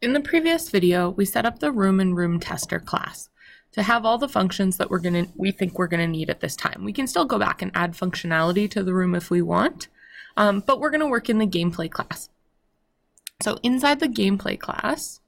In the previous video, we set up the room and room tester class to have all the functions that we think we're gonna need at this time. We can still go back and add functionality to the room if we want, but we're gonna work in the gameplay class. So inside the gameplay class,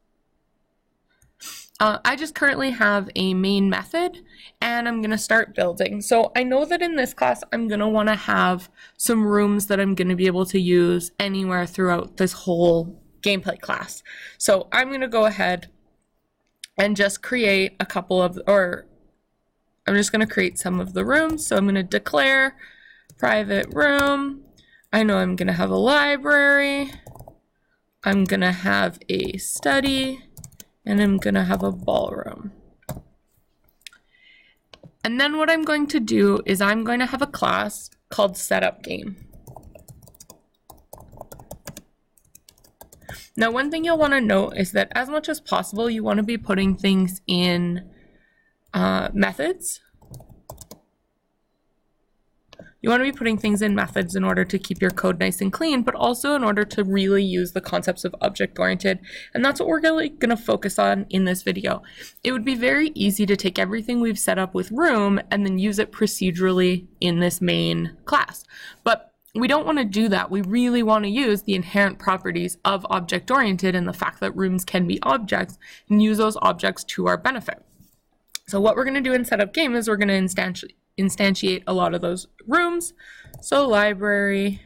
I just currently have a main method and I'm gonna start building. So I know that in this class, I'm gonna wanna have some rooms that I'm gonna be able to use anywhere throughout this whole gameplay class. So I'm gonna go ahead and just create a couple of, or I'm just gonna create some of the rooms. So I'm gonna declare private room. I know I'm gonna have a library. I'm gonna have a study, and I'm gonna have a ballroom. And then what I'm going to do is I'm going to have a class called setup game. Now, one thing you'll want to note is that as much as possible, you want to be putting things in methods. You want to be putting things in methods in order to keep your code nice and clean, but also in order to really use the concepts of object-oriented. And that's what we're really going to focus on in this video. It would be very easy to take everything we've set up with room and then use it procedurally in this main class. But we don't want to do that. We really want to use the inherent properties of object-oriented and the fact that rooms can be objects and use those objects to our benefit. So what we're going to do in setup game is we're going to instantiate a lot of those rooms. So library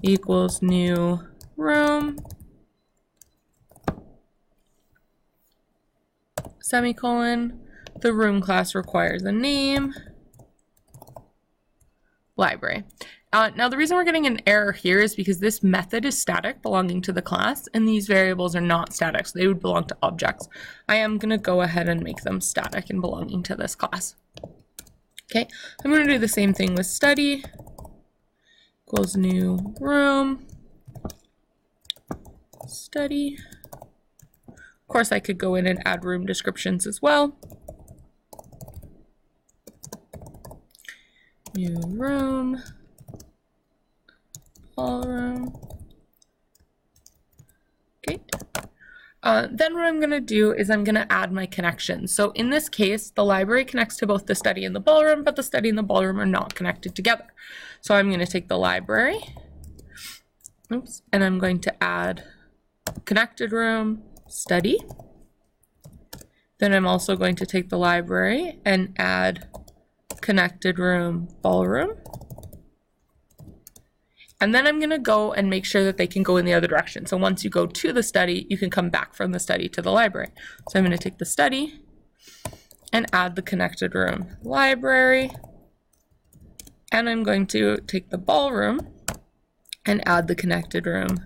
equals new room, semicolon. The room class requires a name, library. Now the reason we're getting an error here is because this method is static belonging to the class and these variables are not static, so they would belong to objects. I am going to go ahead and make them static and belonging to this class. Okay, I'm going to do the same thing with study equals new room, study. Of course, I could go in and add room descriptions as well. New room, ballroom. Okay. Then what I'm going to do is I'm going to add my connections. So in this case, the library connects to both the study and the ballroom, but the study and the ballroom are not connected together. So I'm going to take the library, and I'm going to add connected room, study. Then I'm also going to take the library and add connected room, ballroom. And then I'm going to go and make sure that they can go in the other direction. So once you go to the study, you can come back from the study to the library. So I'm going to take the study and add the connected room, library. And I'm going to take the ballroom and add the connected room,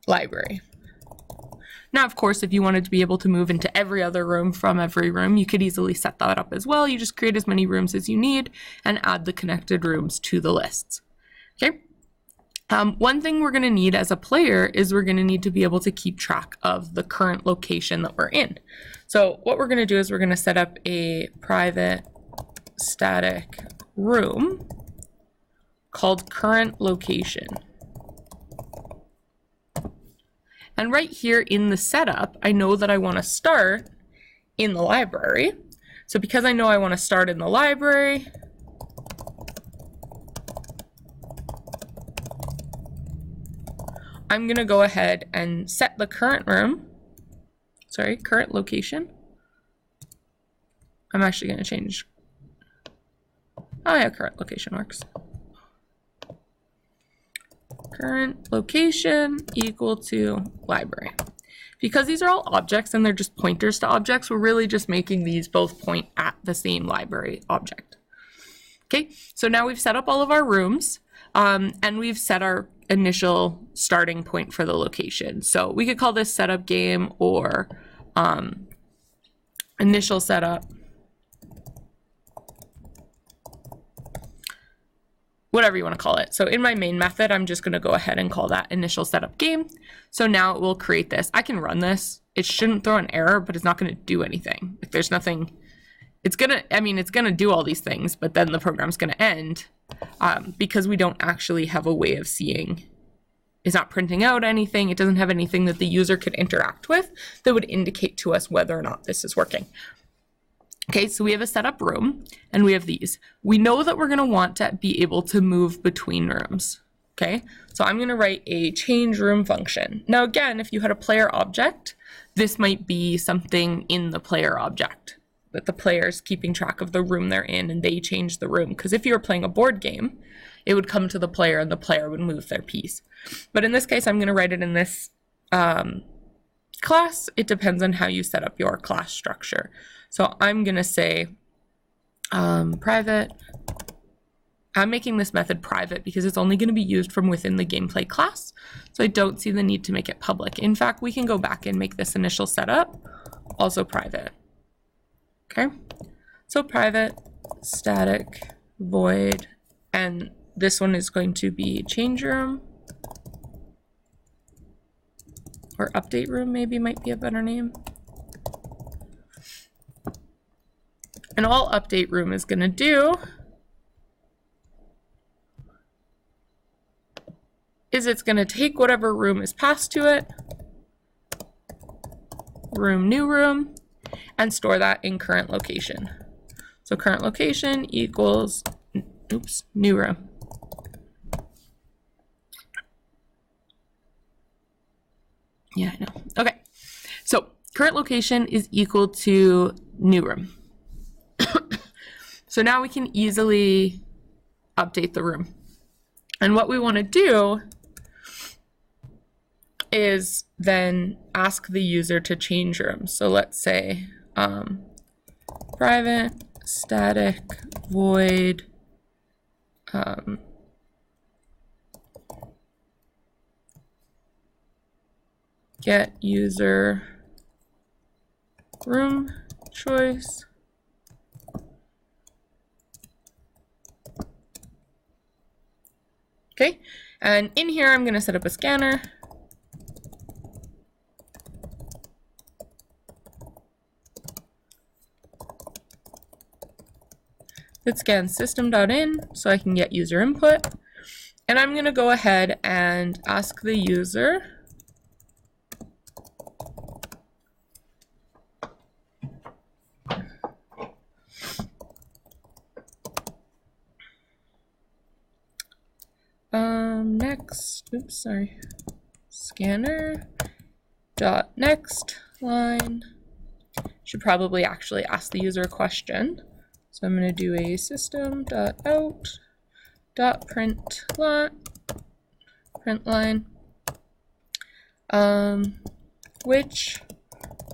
library. Now, of course, if you wanted to be able to move into every other room from every room, you could easily set that up as well. You just create as many rooms as you need and add the connected rooms to the lists. Okay. One thing we're going to need as a player is we're going to need to be able to keep track of the current location that we're in. So what we're going to do is we're going to set up a private static room called current location. And right here in the setup, I know that I want to start in the library. So because I know I want to start in the library, I'm going to go ahead and set the current location. I'm actually going to change. Oh yeah, current location works. Current location equal to library. Because these are all objects and they're just pointers to objects, we're really just making these both point at the same library object. Okay, so now we've set up all of our rooms and we've set our initial starting point for the location. So we could call this setup game or initial setup, whatever you want to call it. So in my main method, I'm just going to go ahead and call that initial setup game. So now it will create this. I can run this. It shouldn't throw an error, but it's not going to do anything. If there's nothing, it's going to do all these things, but then the program's going to end because we don't actually have a way of seeing is not printing out anything. It doesn't have anything that the user could interact with that would indicate to us whether or not this is working. Okay, so we have a setup room and we have these. We know that we're going to want to be able to move between rooms. Okay, so I'm going to write a change room function. Now again, if you had a player object, this might be something in the player object, that the player is keeping track of the room they're in and they change the room. Because if you were playing a board game, it would come to the player and the player would move their piece. But in this case, I'm going to write it in this class. It depends on how you set up your class structure. So I'm going to say private. I'm making this method private because it's only going to be used from within the gameplay class. So I don't see the need to make it public. In fact, we can go back and make this initial setup also private. Okay, so private, static, void, and this one is going to be change room, or update room maybe might be a better name. And all update room is going to do is it's going to take whatever room is passed to it, room, new room, and store that in current location. So current location equals, oops, new room. Yeah, I know. Okay, so current location is equal to new room. So now we can easily update the room. And what we want to do is then ask the user to change rooms. So let's say private, static, void, get user room choice. Okay, and in here I'm going to set up a scanner. It scans system.in so I can get user input. And I'm going to go ahead and ask the user next, oops, sorry, scanner dot next line. Should probably actually ask the user a question. So I'm going to do a system.out.print line, which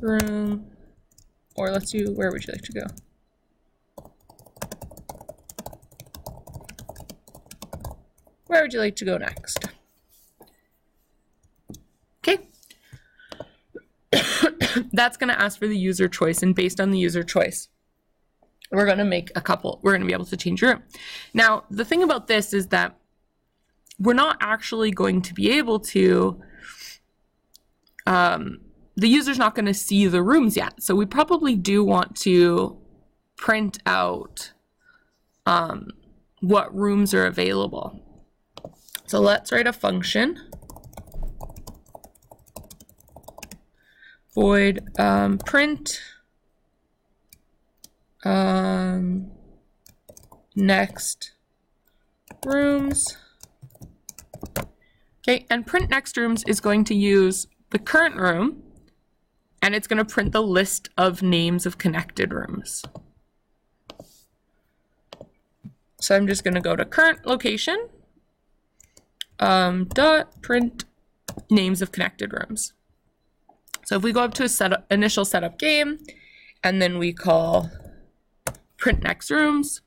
room, or let's do, where would you like to go? Where would you like to go next? Okay. That's going to ask for the user choice, and based on the user choice, we're going to make a couple, we're going to be able to change your room. Now, the thing about this is that we're not actually going to be able to, the user's not going to see the rooms yet. So we probably do want to print out what rooms are available. So let's write a function, void print next rooms. Okay, and print next rooms is going to use the current room, and it's going to print the list of names of connected rooms. So I'm just going to go to current location, dot print names of connected rooms. So if we go up to a initial setup game, and then we call print next rooms,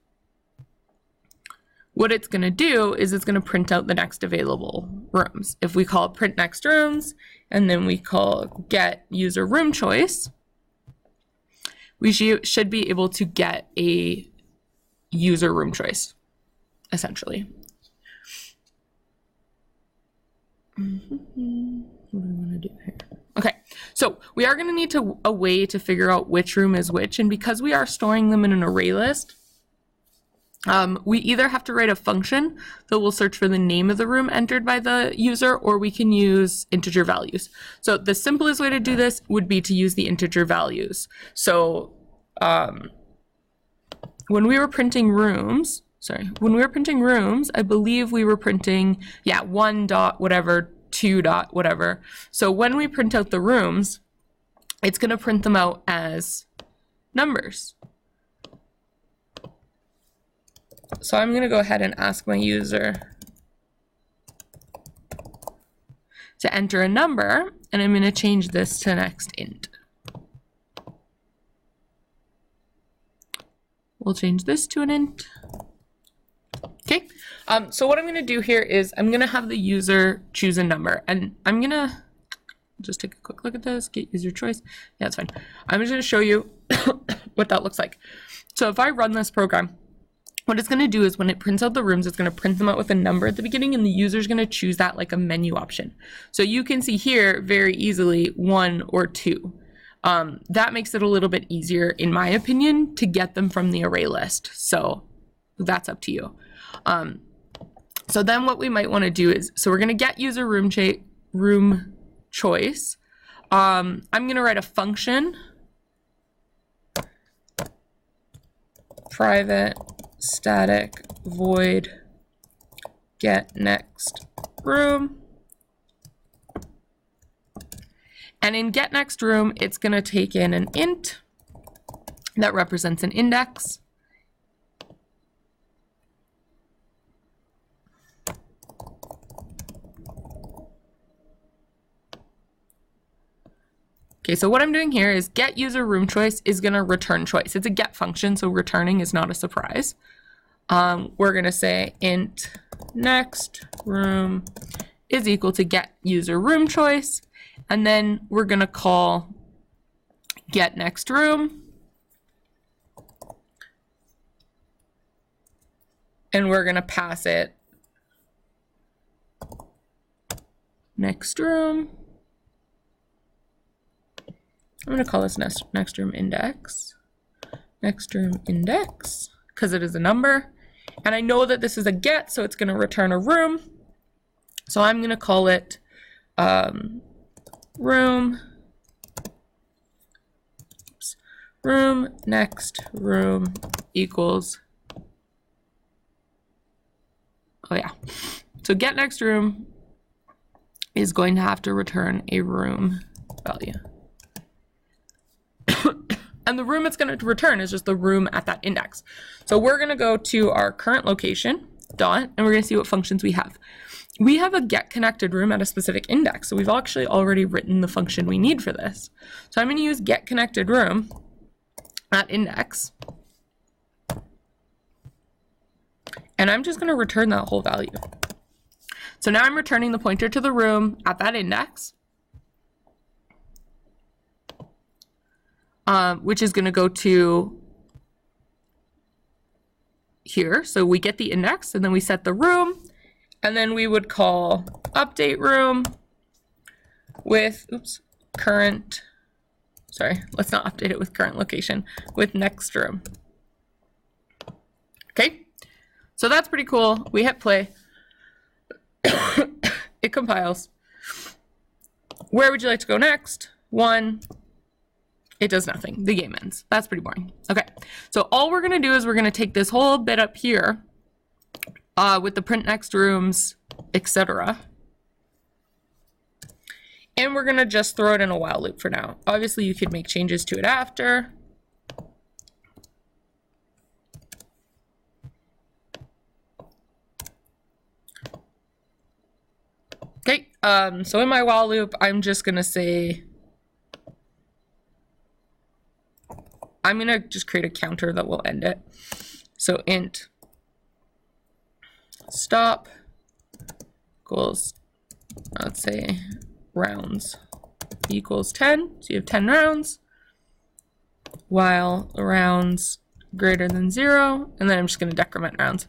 what it's going to do is it's going to print out the next available rooms. If we call print next rooms, and then we call get user room choice, we should be able to get a user room choice, essentially. What do I want to do here? Okay, so we are going to need a way to figure out which room is which, and because we are storing them in an array list, We either have to write a function that will search for the name of the room entered by the user, or we can use integer values. So the simplest way to do this would be to use the integer values. So when we were printing rooms, I believe we were printing, 1 dot whatever, 2 dot whatever. So when we print out the rooms, it's going to print them out as numbers. So I'm going to go ahead and ask my user to enter a number, and I'm going to change this to next int. We'll change this to an int. Okay, so what I'm going to do here is I'm going to have the user choose a number, and I'm going to just take a quick look at this, get user choice. Yeah, it's fine. I'm just going to show you what that looks like. So if I run this program, what it's going to do is when it prints out the rooms, it's going to print them out with a number at the beginning, and the user is going to choose that like a menu option. So you can see here very easily 1 or 2. That makes it a little bit easier, in my opinion, to get them from the array list. So that's up to you. So then what we might want to do is, so we're going to get user room choice. I'm going to write a function, private static void get next room. And in get next room, it's going to take in an int that represents an index. Okay, so what I'm doing here is get user room choice is going to return choice. It's a get function, so returning is not a surprise. We're going to say int next room is equal to get user room choice, and then we're going to call get next room, and we're going to pass it next room. I'm going to call this next room index, because it is a number. And I know that this is a get, so it's going to return a room. So I'm going to call it room next room equals, so get next room is going to have to return a room value. And the room it's going to return is just the room at that index. So we're going to go to our current location, dot, and we're going to see what functions we have. We have a get connected room at a specific index, so we've actually already written the function we need for this. So I'm going to use get connected room at index, and I'm just going to return that whole value. So now I'm returning the pointer to the room at that index, which is going to go to here. So we get the index, and then we set the room, and then we would call update room with, current, sorry, let's not update it with current location, with next room. Okay, so that's pretty cool. We hit play. It compiles. Where would you like to go next? 1. It does nothing. The game ends. That's pretty boring. Okay, so all we're going to do is we're going to take this whole bit up here with the print next rooms, etc. And we're going to just throw it in a while loop for now. Obviously, you could make changes to it after. Okay, so in my while loop, I'm just going to say, I'm going to just create a counter that will end it. So int stop equals, let's say, rounds equals 10. So you have 10 rounds, while rounds greater than 0, and then I'm just going to decrement rounds.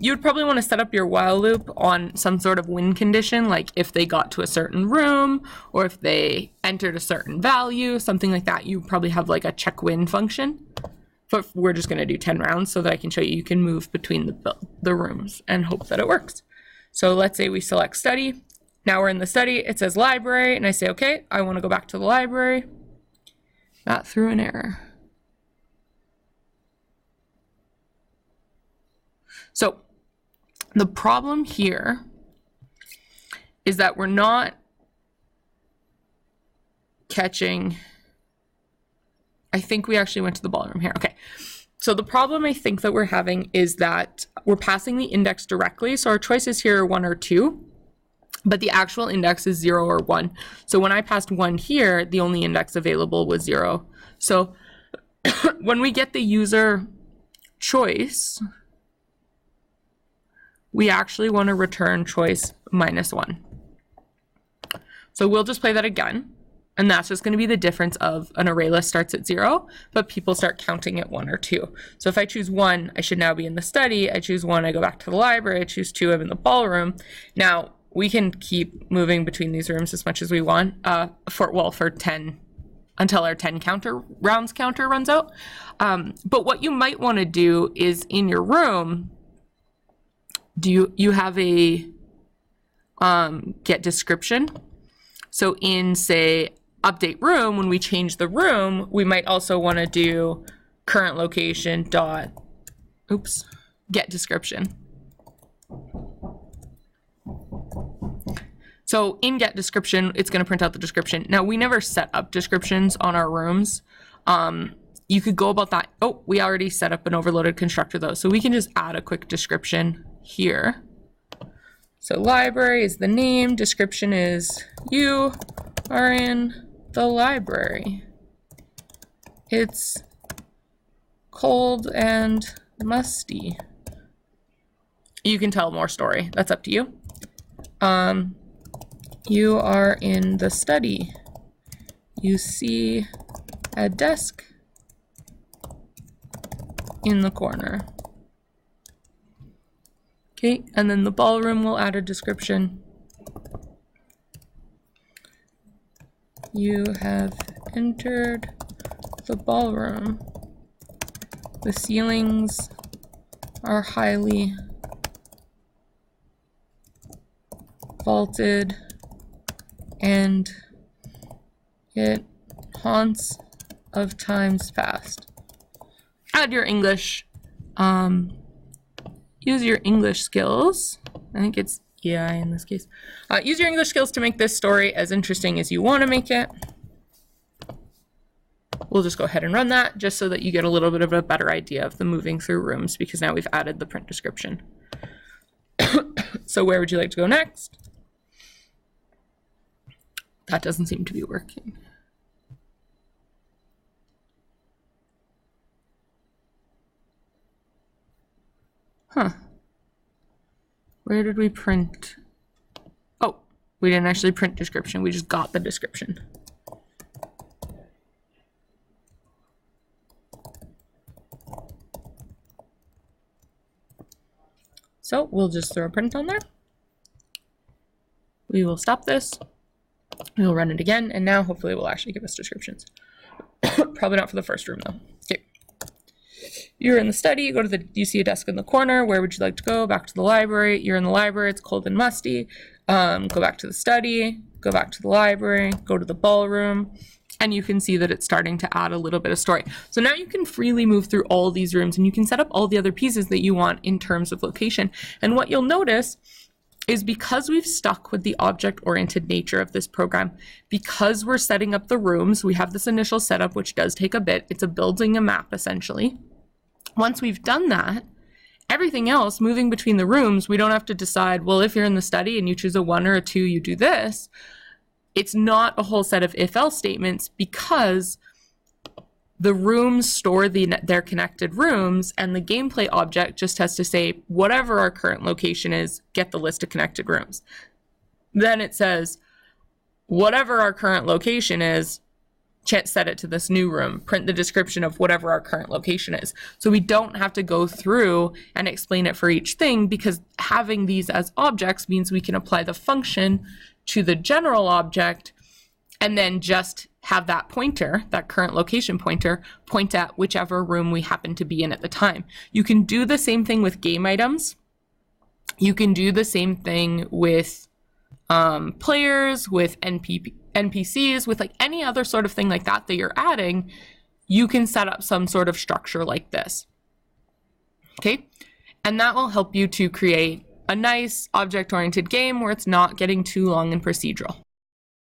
You would probably want to set up your while loop on some sort of win condition, like if they got to a certain room, or if they entered a certain value, something like that. You probably have like a check win function. but we're just going to do 10 rounds so that I can show you can move between the rooms and hope that it works. So let's say we select study. Now we're in the study, it says library, and I say, okay, I want to go back to the library. That threw an error. So the problem here is that we're not catching, I think we actually went to the ballroom here. Okay, so the problem I think that we're having is that we're passing the index directly. So our choices here are 1 or 2, but the actual index is 0 or 1. So when I passed 1 here, the only index available was 0. So when we get the user choice, we actually want to return choice -1. So we'll just play that again. And that's just going to be the difference of an array list starts at 0, but people start counting at 1 or 2. So if I choose 1, I should now be in the study. I choose 1, I go back to the library. I choose 2, I'm in the ballroom. Now we can keep moving between these rooms as much as we want for 10, until our 10 rounds counter runs out. But what you might want to do is in your room, you have a get description. So in, say, update room, when we change the room, we might also want to do current location dot, get description. So in get description, it's going to print out the description. Now, we never set up descriptions on our rooms. You could go about that. Oh, we already set up an overloaded constructor though. So we can just add a quick description here. So library is the name, description is you are in the library. It's cold and musty. You can tell more story, that's up to you. You are in the study. You see a desk in the corner. Okay, and then the ballroom will add a description. You have entered the ballroom. The ceilings are highly vaulted and it haunts of times past. Add your English. Use your English skills. I think it's EI in this case. Use your English skills to make this story as interesting as you want to make it. We'll just go ahead and run that just so that you get a little bit of a better idea of the moving through rooms, because now we've added the print description. So where would you like to go next? That doesn't seem to be working. Huh. Where did we print? Oh, we didn't actually print description. We just got the description. So we'll just throw a print on there. We will stop this. We will run it again, and now hopefully it will actually give us descriptions. Probably not for the first room though. Okay. You're in the study, you see a desk in the corner. Where would you like to go? Back to the library. You're in the library, it's cold and musty. Go back to the study, go back to the library, go to the ballroom, and you can see that it's starting to add a little bit of story. So now you can freely move through all these rooms and you can set up all the other pieces that you want in terms of location. And what you'll notice is because we've stuck with the object-oriented nature of this program, because we're setting up the rooms, we have this initial setup, which does take a bit. It's building a map, essentially. Once we've done that, everything else, moving between the rooms, we don't have to decide, well, if you're in the study and you choose a 1 or a 2, you do this. It's not a whole set of if-else statements, because the rooms store their connected rooms, and the gameplay object just has to say, whatever our current location is, get the list of connected rooms. Then it says, whatever our current location is, set it to this new room, print the description of whatever our current location is. So we don't have to go through and explain it for each thing, because having these as objects means we can apply the function to the general object and then just have that pointer, that current location pointer, point at whichever room we happen to be in at the time. You can do the same thing with game items. You can do the same thing with players, with NPCs, with like any other sort of thing like that that you're adding. You can set up some sort of structure like this. Okay, and that will help you to create a nice object-oriented game where it's not getting too long and procedural.